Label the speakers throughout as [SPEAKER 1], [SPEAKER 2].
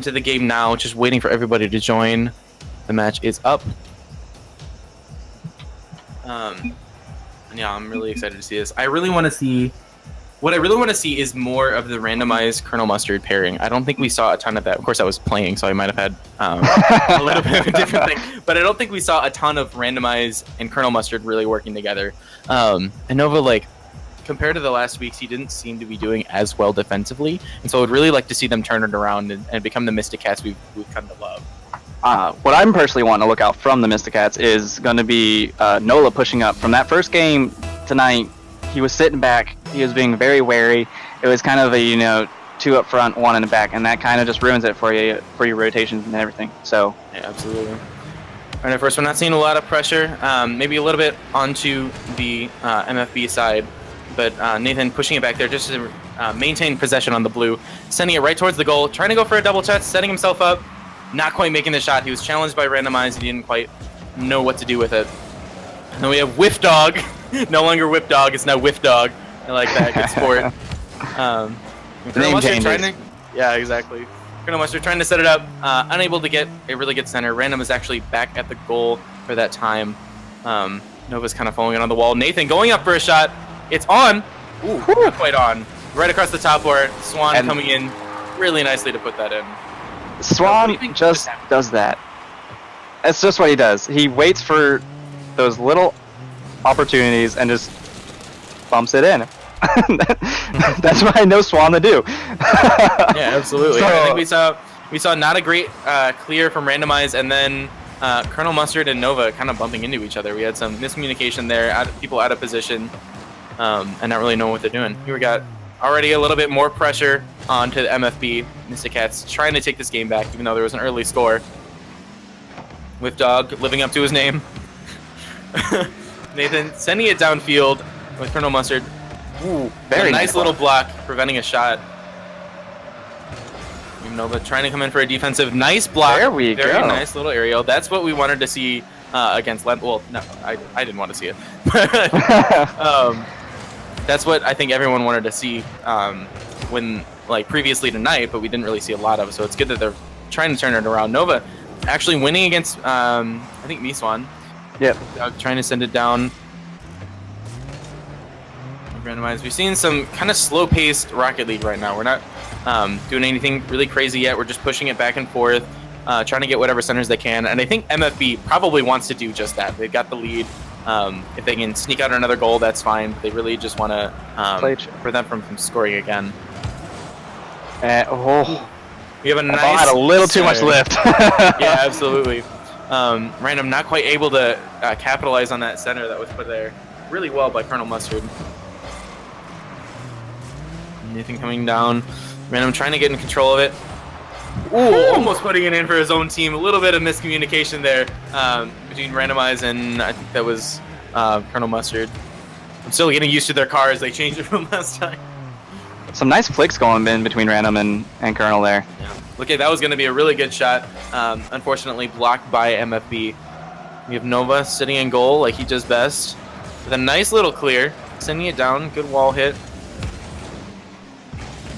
[SPEAKER 1] into the game now, just waiting for everybody to join. The match is up. Yeah, I'm really excited to see this. I really want to see... What I really want to see is more of the randomized Colonel Mustard pairing. I don't think we saw a ton of that. Of course, I was playing, so I might have had a little bit of a different thing. But I don't think we saw a ton of randomized and Colonel Mustard really working together. And Nova, like, compared to the last weeks, he didn't seem to be doing as well defensively. And so I would really like to see them turn it around and become the Mysticats we've come to love.
[SPEAKER 2] What I'm personally wanting to look out from the Mysticats is going to be Nola pushing up. From that first game tonight, he was sitting back. He was being very wary. It was kind of a, 2 up front, 1 in the back, and that kind of just ruins it for your rotations and everything. So
[SPEAKER 1] yeah, absolutely. All right, first, we're not seeing a lot of pressure. Maybe a little bit onto the MFB side, but Nathan pushing it back there just to maintain possession on the blue, sending it right towards the goal, trying to go for a double chest, setting himself up. Not quite making the shot. He was challenged by Randomize. He didn't quite know what to do with it. And then we have Whiff Dog. No longer Whip Dog. It's now Whiff Dog. I like that. Good sport. Colonel Mustard trying to... Yeah, exactly. Colonel Mustard trying to set it up. Unable to get a really good center. Random is actually back at the goal for that time. Nova's kind of following it on the wall. Nathan going up for a shot. It's on. Ooh, not quite on. Right across the top bar. Swan coming in really nicely to put that in.
[SPEAKER 2] Swan just does that. That's just what he does. He waits for those little opportunities and just bumps it in. That's what I know Swan to do.
[SPEAKER 1] Yeah, absolutely.
[SPEAKER 2] So,
[SPEAKER 1] I think we saw not a great clear from Randomize, and then Colonel Mustard and Nova kind of bumping into each other. We had some miscommunication there, people out of position, and not really knowing what they're doing. Here we got already a little bit more pressure onto the MFB. Mysticats trying to take this game back, even though there was an early score. Whip Dog living up to his name. Nathan sending it downfield with Colonel Mustard. Ooh, very nice little block, preventing a shot. Nova trying to come in for a defensive. Nice block.
[SPEAKER 2] There we go.
[SPEAKER 1] Very nice little aerial. That's what we wanted to see against Lent. Well, no, I didn't want to see it. That's what I think everyone wanted to see when, like, previously tonight, but we didn't really see a lot of it. So it's good that they're trying to turn it around. Nova actually winning against, I think, Miswan.
[SPEAKER 2] Yep.
[SPEAKER 1] Trying to send it down. Randomized. We've seen some kind of slow-paced Rocket League right now. We're not doing anything really crazy yet. We're just pushing it back and forth, trying to get whatever centers they can. And I think MFB probably wants to do just that. They've got the lead. If they can sneak out another goal, that's fine. They really just want to prevent them from scoring again. We have a nice...
[SPEAKER 2] had a little too much lift.
[SPEAKER 1] Yeah, absolutely. Random not quite able to capitalize on that center that was put there really well by Colonel Mustard. Nathan coming down. Random trying to get in control of it. Ooh, almost putting it in for his own team. A little bit of miscommunication there between Randomize and I think that was Colonel Mustard. I'm still getting used to their cars. They changed it from last time.
[SPEAKER 2] Some nice flicks going in between Random and Colonel there.
[SPEAKER 1] Yeah. Look, that was going to be a really good shot. Unfortunately, blocked by MFB. We have Nova sitting in goal like he does best. With a nice little clear. Sending it down. Good wall hit.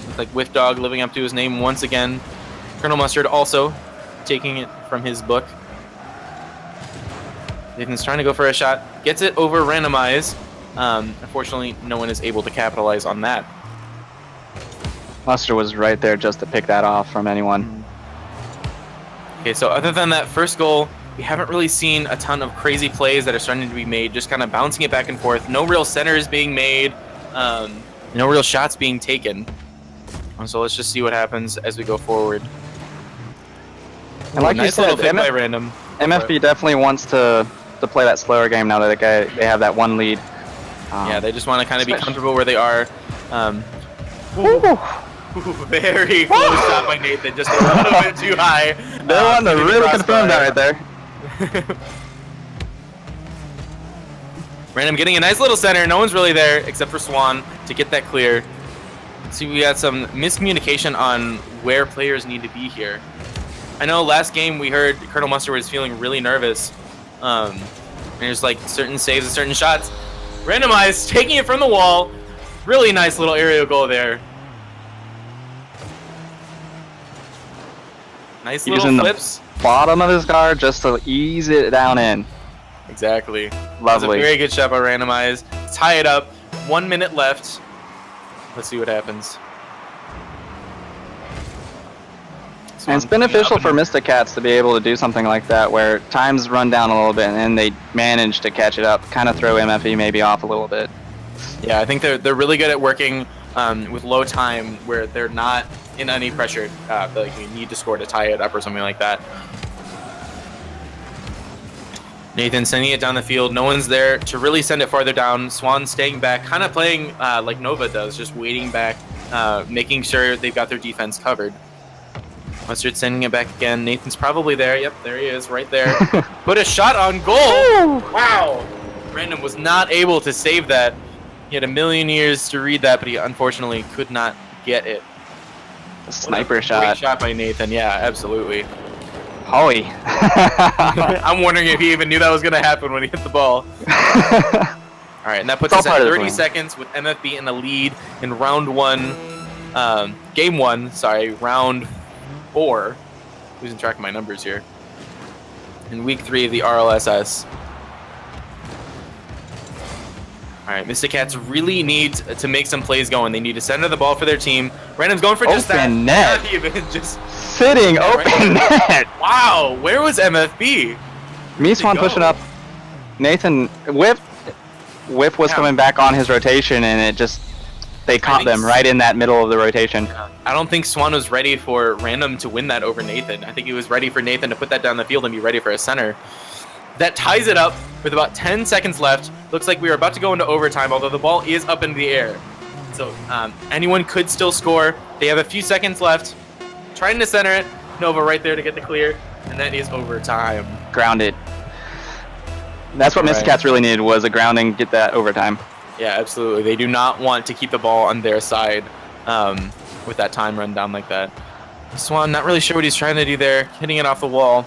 [SPEAKER 1] Looks like Whiff Dog living up to his name once again. Colonel Mustard also taking it from his book. Nathan's trying to go for a shot. Gets it over Randomize. Unfortunately, no one is able to capitalize on that.
[SPEAKER 2] Mustard was right there just to pick that off from anyone.
[SPEAKER 1] Okay, so other than that first goal, we haven't really seen a ton of crazy plays that are starting to be made, just kind of bouncing it back and forth. No real centers being made, no real shots being taken. So let's just see what happens as we go forward.
[SPEAKER 2] And like
[SPEAKER 1] nice
[SPEAKER 2] you said,
[SPEAKER 1] little pick by Random.
[SPEAKER 2] MFB definitely wants to play that slower game now that they have that one lead.
[SPEAKER 1] Yeah, they just want to kind of be comfortable where they are. Very close shot by Nathan, just a little bit too high.
[SPEAKER 2] They want to really confirm that right there.
[SPEAKER 1] Random getting a nice little center. No one's really there except for Swan to get that clear. See, we got some miscommunication on where players need to be here. I know last game we heard Colonel Mustard was feeling really nervous. And there's like certain saves and certain shots. Randomized, taking it from the wall. Really nice little aerial goal there. Nice
[SPEAKER 2] Using
[SPEAKER 1] little flips.
[SPEAKER 2] the bottom of his guard just to ease it down in.
[SPEAKER 1] Exactly. That was a
[SPEAKER 2] Lovely.
[SPEAKER 1] very good shot by Randomize. Tie it up. 1 minute left. Let's see what happens.
[SPEAKER 2] And it's beneficial for Mysticats to be able to do something like that, where times run down a little bit and then they manage to catch it up, kind of throw MFB maybe off a little bit.
[SPEAKER 1] Yeah, I think they're really good at working with low time, where they're not in any pressure. Like you need to score to tie it up or something like that. Nathan sending it down the field. No one's there to really send it farther down. Swan staying back, kind of playing like Nova does, just waiting back, making sure they've got their defense covered. Mustard sending it back again. Nathan's probably there. Yep, there he is, right there. Put a shot on goal. Wow. Random was not able to save that. He had a million years to read that, but he unfortunately could not get it.
[SPEAKER 2] A sniper
[SPEAKER 1] Great
[SPEAKER 2] shot.
[SPEAKER 1] shot by Nathan. Yeah, absolutely.
[SPEAKER 2] Howie.
[SPEAKER 1] I'm wondering if he even knew that was going to happen when he hit the ball. All right, and that puts us at 30 seconds with MFB in the lead in game one, round 4. Losing track of my numbers here. In week 3 of the RLSS. All right, Mysticats really need to make some plays going. They need to center the ball for their team. Random's going for just that.
[SPEAKER 2] Open net.
[SPEAKER 1] Not even just
[SPEAKER 2] Sitting open net.
[SPEAKER 1] Wow, where was MFB?
[SPEAKER 2] Swan pushing up. Nathan Whip was coming back on his rotation, and it just they caught them right in that middle of the rotation.
[SPEAKER 1] I don't think Swan was ready for Random to win that over Nathan. I think he was ready for Nathan to put that down the field and be ready for a center. That ties it up with about 10 seconds left. Looks like we are about to go into overtime, although the ball is up in the air. So anyone could still score. They have a few seconds left. Trying to center it. Nova right there to get the clear. And that is overtime.
[SPEAKER 2] Grounded. That's what Mysticats really needed, was a grounding, get that overtime.
[SPEAKER 1] Yeah, absolutely. They do not want to keep the ball on their side with that time run down like that. Swan, not really sure what he's trying to do there. Hitting it off the wall.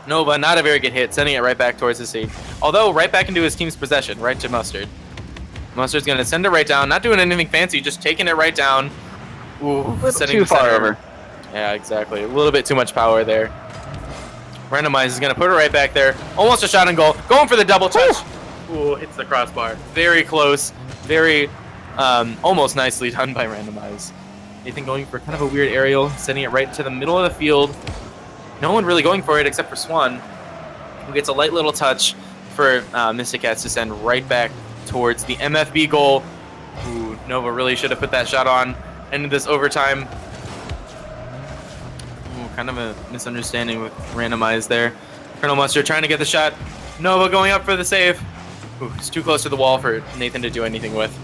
[SPEAKER 1] Nova, not a very good hit, sending it right back towards the seat. Although, right back into his team's possession, right to Mustard. Mustard's going to send it right down, not doing anything fancy, just taking it right down. Ooh,
[SPEAKER 2] too far over.
[SPEAKER 1] Yeah, exactly. A little bit too much power there. Randomize is going to put it right back there. Almost a shot on goal. Going for the double touch. Ooh, hits the crossbar. Very close. Very, almost nicely done by Randomize. Nathan going for kind of a weird aerial, sending it right to the middle of the field. No one really going for it except for Swan, who gets a light little touch for Mysticats to send right back towards the MFB goal. Ooh, Nova really should have put that shot on. Ended this overtime. Ooh, kind of a misunderstanding with Randomize there. Colonel Mustard trying to get the shot. Nova going up for the save. Ooh, it's too close to the wall for Nathan to do anything with.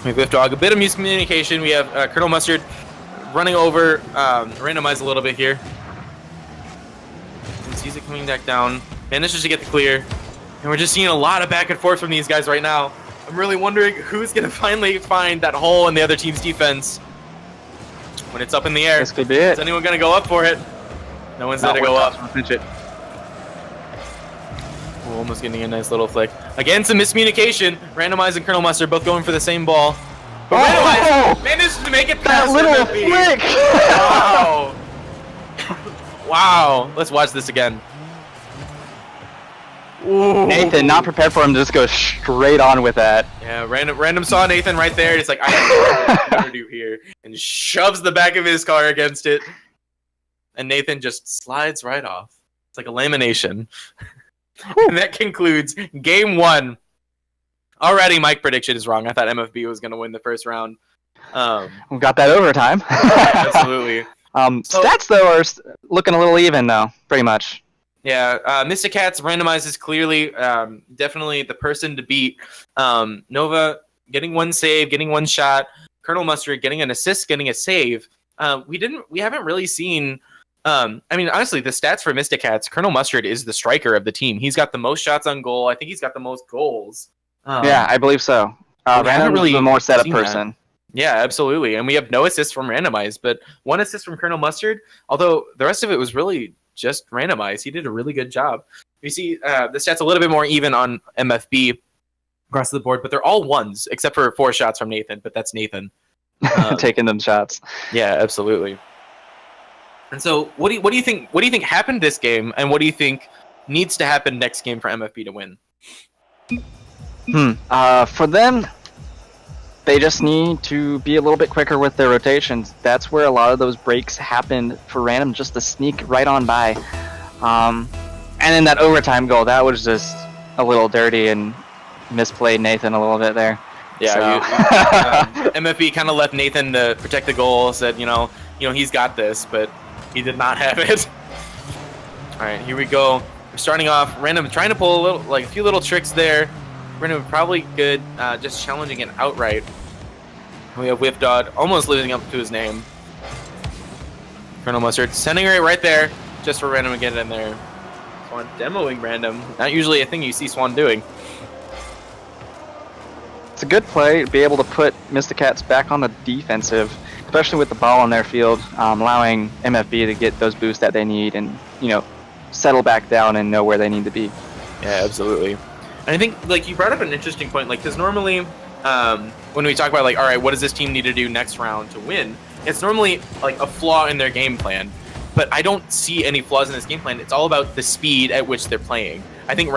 [SPEAKER 1] We have Dog. A bit of miscommunication. We have Colonel Mustard running over, Randomize a little bit here. And sees it coming back down. Manages to get the clear. And we're just seeing a lot of back and forth from these guys right now. I'm really wondering who's going to finally find that hole in the other team's defense. When it's up in the air.
[SPEAKER 2] This could be it.
[SPEAKER 1] Is anyone going to go up for it? No one's there to go up. Ooh, almost getting a nice little flick. Again, some miscommunication. Randomize and Colonel Mustard both going for the same ball. But Randomize managed to make it past
[SPEAKER 2] that little
[SPEAKER 1] MFB.
[SPEAKER 2] flick!
[SPEAKER 1] Wow. Wow. Let's watch this again. Ooh.
[SPEAKER 2] Nathan, not prepared for him to just go straight on with that.
[SPEAKER 1] Yeah, random saw Nathan right there. It's like, I have nothing to do here. And shoves the back of his car against it. And Nathan just slides right off. It's like a lamination. And that concludes game 1. Already, my prediction is wrong. I thought MFB was going to win the first round.
[SPEAKER 2] We got that overtime.
[SPEAKER 1] Absolutely.
[SPEAKER 2] Stats, though, are looking a little even, though, pretty much.
[SPEAKER 1] Yeah, Mysticats randomizes clearly, definitely the person to beat. Nova getting one save, getting one shot. Colonel Mustard getting an assist, getting a save. We haven't really seen. I mean, honestly, the stats for Mysticats, Colonel Mustard is the striker of the team. He's got the most shots on goal. I think he's got the most goals.
[SPEAKER 2] Yeah, I believe so. Random really the more setup person.
[SPEAKER 1] That. Yeah, absolutely. And we have no assists from Randomize, but one assist from Colonel Mustard, although the rest of it was really just Randomize. He did a really good job. You see the stats a little bit more even on MFB across the board, but they're all ones, except for 4 shots from Nathan, but that's Nathan.
[SPEAKER 2] Taking them shots.
[SPEAKER 1] Yeah, absolutely. And so, what do you think? What do you think happened this game, and what do you think needs to happen next game for MFB to win?
[SPEAKER 2] For them, they just need to be a little bit quicker with their rotations. That's where a lot of those breaks happened for Random just to sneak right on by. And then that overtime goal, that was just a little dirty and misplayed Nathan a little bit there.
[SPEAKER 1] Yeah, MFB kind of left Nathan to protect the goal. Said, you know, he's got this, but he did not have it. All right, here we go. We're starting off. Random trying to pull a few little tricks there. Random probably good, just challenging it outright. We have Whipdog almost living up to his name. Colonel Mustard sending it right there, just for Random to get it in there. Swan demoing Random. Not usually a thing you see Swan doing.
[SPEAKER 2] It's a good play to be able to put Mysticats back on the defensive, especially with the ball on their field, allowing MFB to get those boosts that they need and, settle back down and know where they need to be.
[SPEAKER 1] Yeah, absolutely. And I think, you brought up an interesting point, because normally when we talk about, all right, what does this team need to do next round to win, it's normally, a flaw in their game plan. But I don't see any flaws in this game plan. It's all about the speed at which they're playing. I think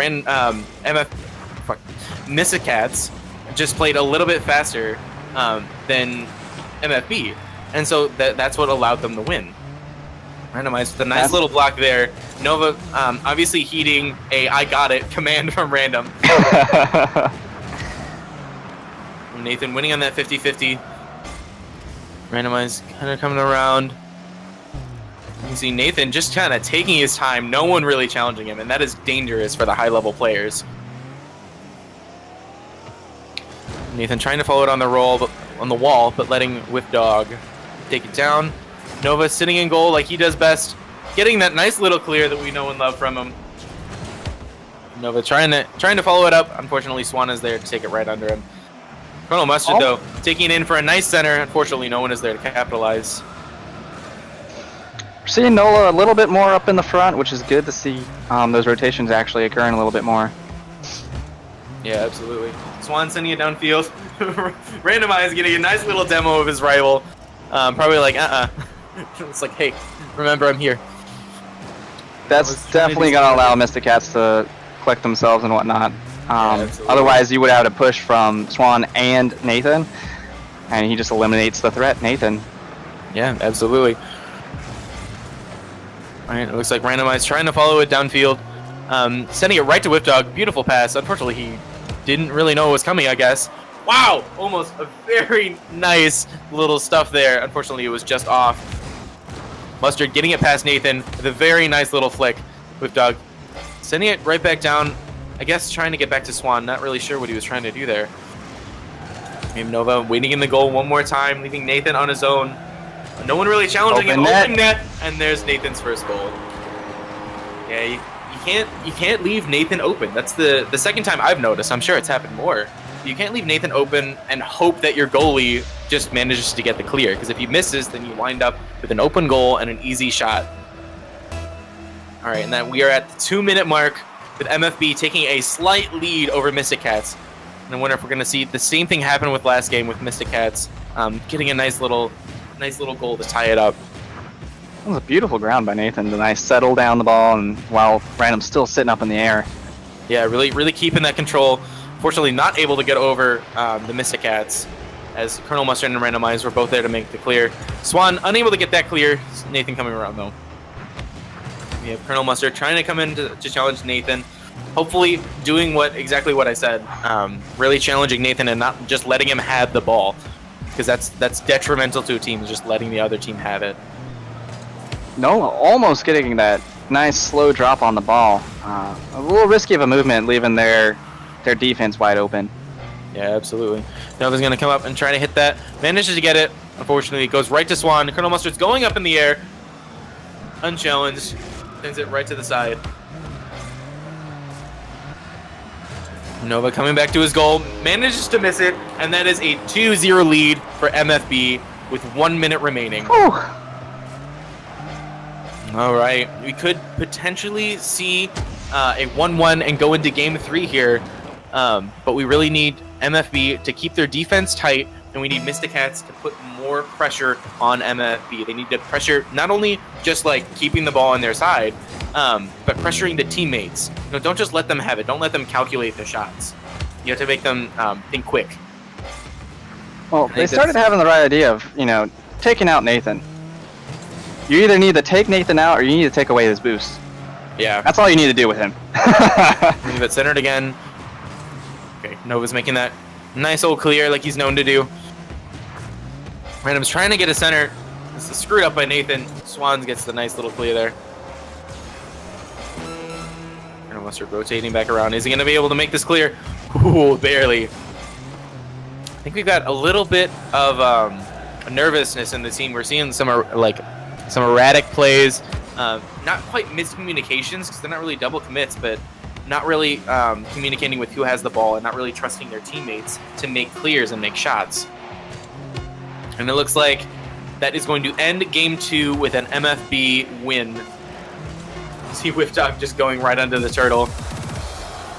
[SPEAKER 1] Mysticats just played a little bit faster than MFB, and so that's what allowed them to win. Randomized with a nice little block there. Nova obviously heeding a "I got it" command from Random. Nathan winning on that 50-50. Randomized kind of coming around. You can see Nathan just kind of taking his time. No one really challenging him, and that is dangerous for the high-level players. Nathan trying to follow it on the wall, but letting Whipdog take it down. Nova sitting in goal like he does best, getting that nice little clear that we know and love from him. Nova trying to follow it up. Unfortunately, Swan is there to take it right under him. Colonel Mustard, though, taking it in for a nice center. Unfortunately, no one is there to capitalize.
[SPEAKER 2] We're seeing Nola a little bit more up in the front, which is good to see those rotations actually occurring a little bit more.
[SPEAKER 1] Yeah, absolutely. Swan sending it downfield. Randomized getting a nice little demo of his rival. Probably like, It's like, hey, remember I'm here.
[SPEAKER 2] That's definitely going to allow Mysticats to collect themselves and whatnot. Otherwise, you would have to push from Swan and Nathan, and he just eliminates the threat, Nathan.
[SPEAKER 1] Yeah, absolutely. All right, it looks like Randomized trying to follow it downfield. Sending it right to Whipdog. Beautiful pass. Unfortunately, he didn't really know it was coming, I guess. Wow! Almost a very nice little stuff there. Unfortunately, it was just off. Mustard getting it past Nathan with a very nice little flick. Whipdog sending it right back down. I guess trying to get back to Swan. Not really sure what he was trying to do there. Game Nova waiting in the goal one more time, leaving Nathan on his own. No one really challenging him. Open net, and there's Nathan's first goal. Yeah, you can't leave Nathan open. That's the second time I've noticed. I'm sure it's happened more. You can't leave Nathan open and hope that your goalie just manages to get the clear, because if he misses, then you wind up with an open goal and an easy shot. All right, and then we are at the 2-minute mark with MFB taking a slight lead over Mysticats. And I wonder if we're going to see the same thing happen with last game with Mysticats getting a nice little goal to tie it up.
[SPEAKER 2] That was a beautiful ground by Nathan. The nice settle down the ball, and while Random's still sitting up in the air.
[SPEAKER 1] Yeah, really keeping that control. Fortunately, not able to get over the Mysticats, as Colonel Mustard and Randomized were both there to make the clear. Swan unable to get that clear. Nathan coming around, though. We have Colonel Mustard trying to come in to challenge Nathan. Hopefully doing exactly what I said. Really challenging Nathan and not just letting him have the ball, because that's detrimental to a team, just letting the other team have it.
[SPEAKER 2] No, almost getting that nice slow drop on the ball. A little risky of a movement, leaving their defense wide open.
[SPEAKER 1] Yeah, absolutely. Nova's going to come up and try to hit that. Manages to get it. Unfortunately, it goes right to Swan. Colonel Mustard's going up in the air. Unchallenged. Sends it right to the side. Nova coming back to his goal. Manages to miss it. And that is a 2-0 lead for MFB with 1 minute remaining.
[SPEAKER 2] Whew.
[SPEAKER 1] All right. We could potentially see a 1-1 and go into game 3 here. But we really need MFB to keep their defense tight, and we need Mysticats to put more pressure on MFB. They need to pressure not only just like keeping the ball on their side, but pressuring the teammates. Don't just let them have it. Don't let them calculate their shots. You have to make them think quick.
[SPEAKER 2] Well, they started having the right idea of, taking out Nathan. You either need to take Nathan out or you need to take away his boost.
[SPEAKER 1] Yeah.
[SPEAKER 2] That's all you need to do with him.
[SPEAKER 1] Leave it centered again. Okay, Nova's making that nice old clear like he's known to do. Random's trying to get a center. This is screwed up by Nathan. Swans gets the nice little clear there. Random Mustard rotating back around. Is he going to be able to make this clear? Ooh, barely. I think we've got a little bit of nervousness in the team. We're seeing some erratic plays. Not quite miscommunications because they're not really double commits, but not really communicating with who has the ball and not really trusting their teammates to make clears and make shots. And it looks like that is going to end Game 2 with an MFB win. See Whiff Dog just going right under the turtle.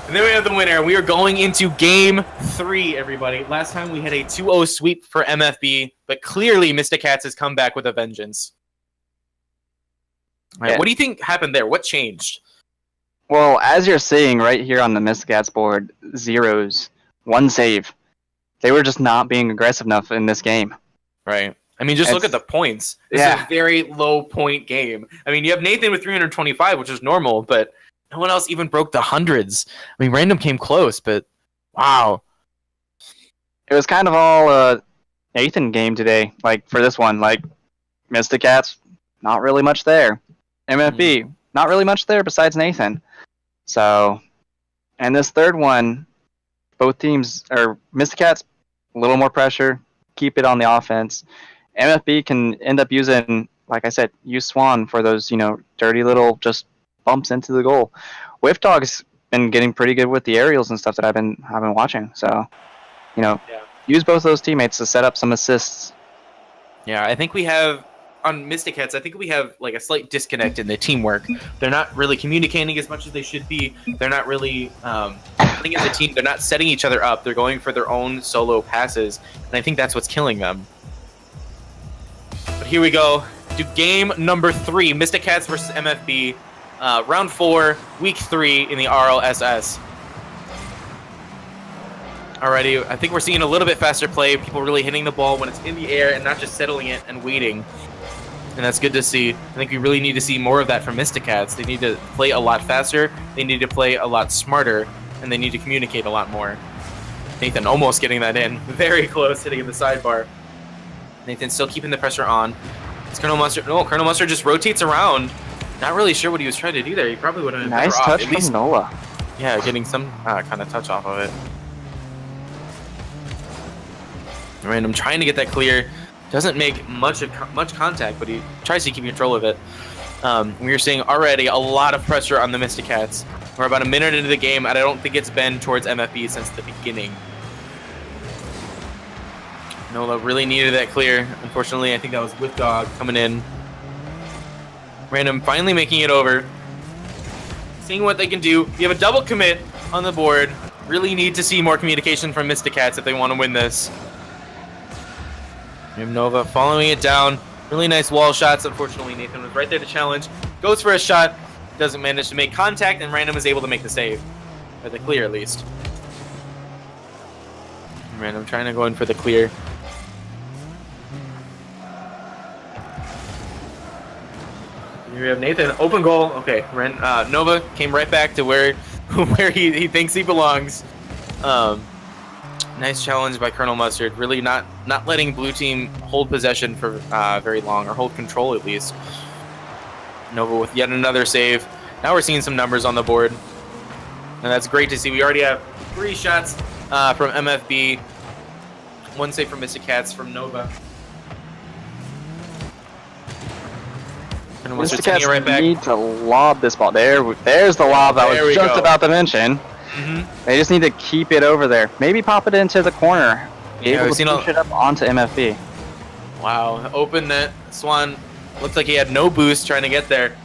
[SPEAKER 1] And then we have the winner. We are going into Game 3, everybody. Last time we had a 2-0 sweep for MFB, but clearly Mysticats has come back with a vengeance. All right, what do you think happened there? What changed?
[SPEAKER 2] Well, as you're seeing right here on the Mysticats board, zeros, one save. They were just not being aggressive enough in this game.
[SPEAKER 1] Right. I mean, just look at the points. This is a very low point game. I mean, you have Nathan with 325, which is normal, but no one else even broke the hundreds. I mean, Random came close, but wow.
[SPEAKER 2] It was kind of all a Nathan game today. Like, for this one, like, Mysticats, not really much there. MFB, not really much there besides Nathan. So, and this third one, both teams, or Mysticats, a little more pressure, keep it on the offense. MFB can end up using, like I said, use Swan for those, dirty little just bumps into the goal. Whiff Dog's been getting pretty good with the aerials and stuff that I've been watching. So, use both those teammates to set up some assists.
[SPEAKER 1] Yeah, I think we have, on Mysticats, I think we have like a slight disconnect in the teamwork. They're not really communicating as much as they should be. They're not really playing as a team. They're not setting each other up. They're going for their own solo passes, and I think that's what's killing them. But here we go to game number 3, Mysticats versus MFB, round 4, week 3 in the RLSS. Alrighty, I think we're seeing a little bit faster play. People really hitting the ball when it's in the air and not just settling it and waiting. And that's good to see. I think we really need to see more of that from Mysticats. They need to play a lot faster, they need to play a lot smarter, and they need to communicate a lot more. Nathan almost getting that in. Very close, hitting in the sidebar. Nathan still keeping the pressure on. It's Colonel Mustard. No, Colonel Mustard just rotates around. Not really sure what he was trying to do there. He probably would have been
[SPEAKER 2] nice touch from Nola.
[SPEAKER 1] Yeah, getting some kind of touch off of it. Random trying to get that clear. Doesn't make much contact, but he tries to keep control of it. We are seeing already a lot of pressure on the Mysticats. We're about a minute into the game, and I don't think it's been towards MFB since the beginning. Nola really needed that clear. Unfortunately, I think that was Whiff Dog coming in. Random finally making it over. Seeing what they can do. You have a double commit on the board. Really need to see more communication from Mysticats if they want to win this. We have Nova following it down. Really nice wall shots. Unfortunately, Nathan was right there to challenge. Goes for a shot. Doesn't manage to make contact, and Random is able to make the save. Or the clear, at least. Random trying to go in for the clear. Here we have Nathan. Open goal. Okay, Nova came right back to where he thinks he belongs. Nice challenge by Colonel Mustard. Really not letting blue team hold possession for very long, or hold control at least. Nova with yet another save. Now we're seeing some numbers on the board, and that's great to see. We already have 3 shots from MFB, 1 save from Mysticats from Nova.
[SPEAKER 2] Mysticats right back. Need to lob this ball. There's the lob I was just about to mention. They just need to keep it over there. Maybe pop it into the corner. Be able to push it up onto MFB.
[SPEAKER 1] Wow, open net. Swan looks like he had no boost trying to get there.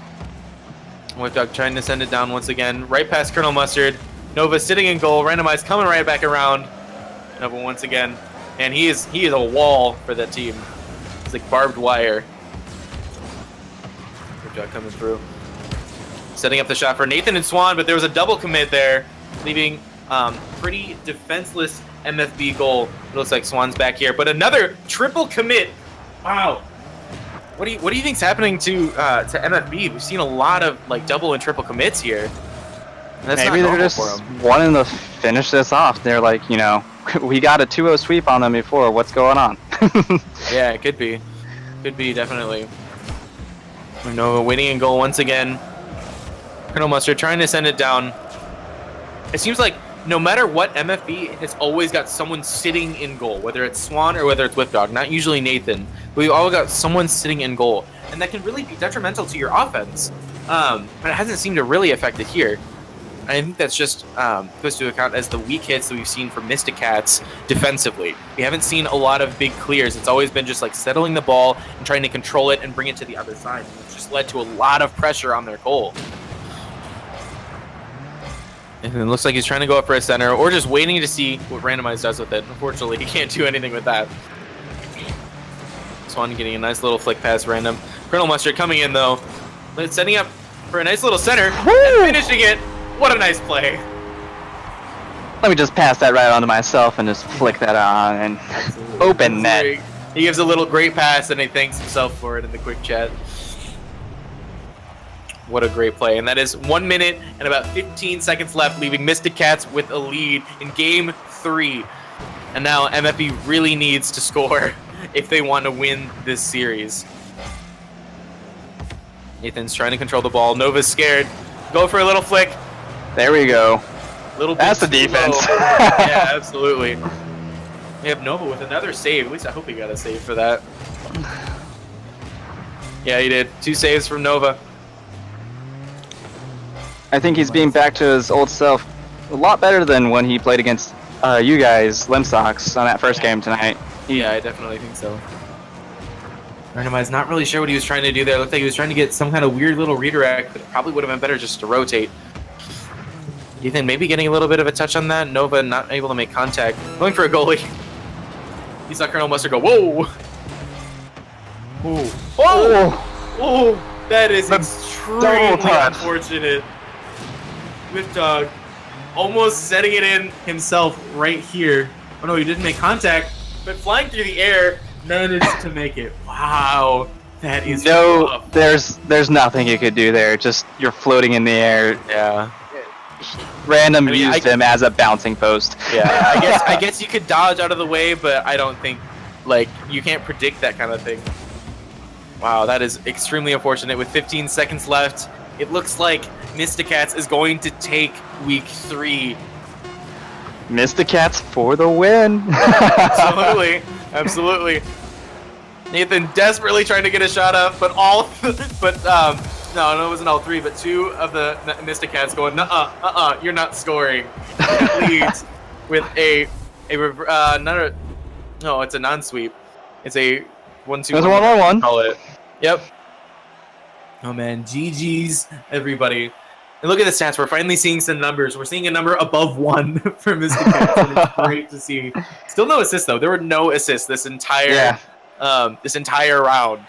[SPEAKER 1] Whiff Dog trying to send it down once again. Right past Colonel Mustard. Nova sitting in goal. Randomized coming right back around. Nova once again And he is a wall for that team. It's like barbed wire. Good job coming through. Setting up the shot for Nathan and Swan, but there was a double commit there, leaving pretty defenseless MFB goal. It looks like Swan's back here, but another triple commit. Wow. What do you think's happening to MFB? We've seen a lot of like double and triple commits here. That's
[SPEAKER 2] maybe they're just wanting to finish this off. They're like, you know, we got a 2-0 sweep on them before. What's going on?
[SPEAKER 1] Yeah, it could be. Could be, definitely. Nova winning in goal once again. Colonel Mustard trying to send it down. It seems like no matter what, MFB has always got someone sitting in goal, whether it's Swan or whether it's Whipdog. Not usually Nathan. We've all got someone sitting in goal. And that can really be detrimental to your offense. But it hasn't seemed to really affect it here. I think that's just goes to account as the weak hits that we've seen from Mysticats defensively. We haven't seen a lot of big clears. It's always been just like settling the ball and trying to control it and bring it to the other side. And it's just led to a lot of pressure on their goal. And it looks like he's trying to go up for a center or just waiting to see what Randomize does with it. Unfortunately, he can't do anything with that. Swan getting a nice little flick pass random. Colonel Mustard coming in though. But it's setting up for a nice little center and finishing it. What a nice play.
[SPEAKER 2] Let me just pass that right onto myself and just flick that on and open net.
[SPEAKER 1] He gives a little great pass and he thanks himself for it in the quick chat. What a great play. And that is 1 minute and about 15 seconds left, leaving Mysticats with a lead in Game 3. And now MFB really needs to score if they want to win this series. Nathan's trying to control the ball. Nova's scared. Go for a little flick.
[SPEAKER 2] There we go. That's the defense.
[SPEAKER 1] Yeah, absolutely. We have Nova with another save. At least I hope he got a save for that. Yeah, he did. 2 saves from Nova.
[SPEAKER 2] I think he's being back to his old self a lot better than when he played against you guys, Limsox, on that first game tonight.
[SPEAKER 1] Yeah, I definitely think so. Randomize not really sure what he was trying to do there. It looked like he was trying to get some kind of weird little redirect, but it probably would have been better just to rotate. Ethan maybe getting a little bit of a touch on that. Nova not able to make contact. Going for a goalie. He saw Colonel Mustard go, whoa! Whoa! Whoa! Whoa! That is extremely unfortunate. Whipdog almost setting it in himself right here. Oh no, he didn't make contact, but flying through the air, managed to make it. Wow. That is rough.
[SPEAKER 2] There's nothing you could do there. Just you're floating in the air.
[SPEAKER 1] Yeah.
[SPEAKER 2] Random used him as a bouncing post.
[SPEAKER 1] Yeah, I guess you could dodge out of the way, but I don't think like you can't predict that kind of thing. Wow, that is extremely unfortunate. With 15 seconds left, it looks like Mysticats is going to take week 3.
[SPEAKER 2] Mysticats for the win.
[SPEAKER 1] Absolutely, absolutely. Nathan desperately trying to get a shot up, but no, it wasn't all 3, but 2 of the Mysticats going, you're not scoring. That leads with no, it's a non-sweep. It's a 1-2.
[SPEAKER 2] It's a 1-on-1.
[SPEAKER 1] Call it. Yep. Oh man, GG's everybody. And look at the stats. We're finally seeing some numbers. We're seeing a number above 1 for Mysticats, and it's great to see. Still no assists though. There were no assists this entire round.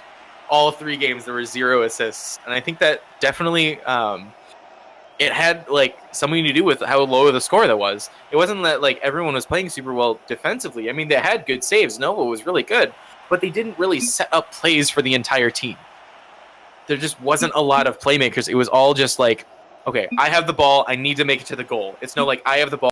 [SPEAKER 1] All 3 games there were 0 assists, and I think that definitely it had like something to do with how low the score that was. It wasn't that like everyone was playing super well defensively. I mean, they had good saves. Nova was really good, but they didn't really set up plays for the entire team. There just wasn't a lot of playmakers. It was all just like, okay, I have the ball. I need to make it to the goal. It's no like I have the ball.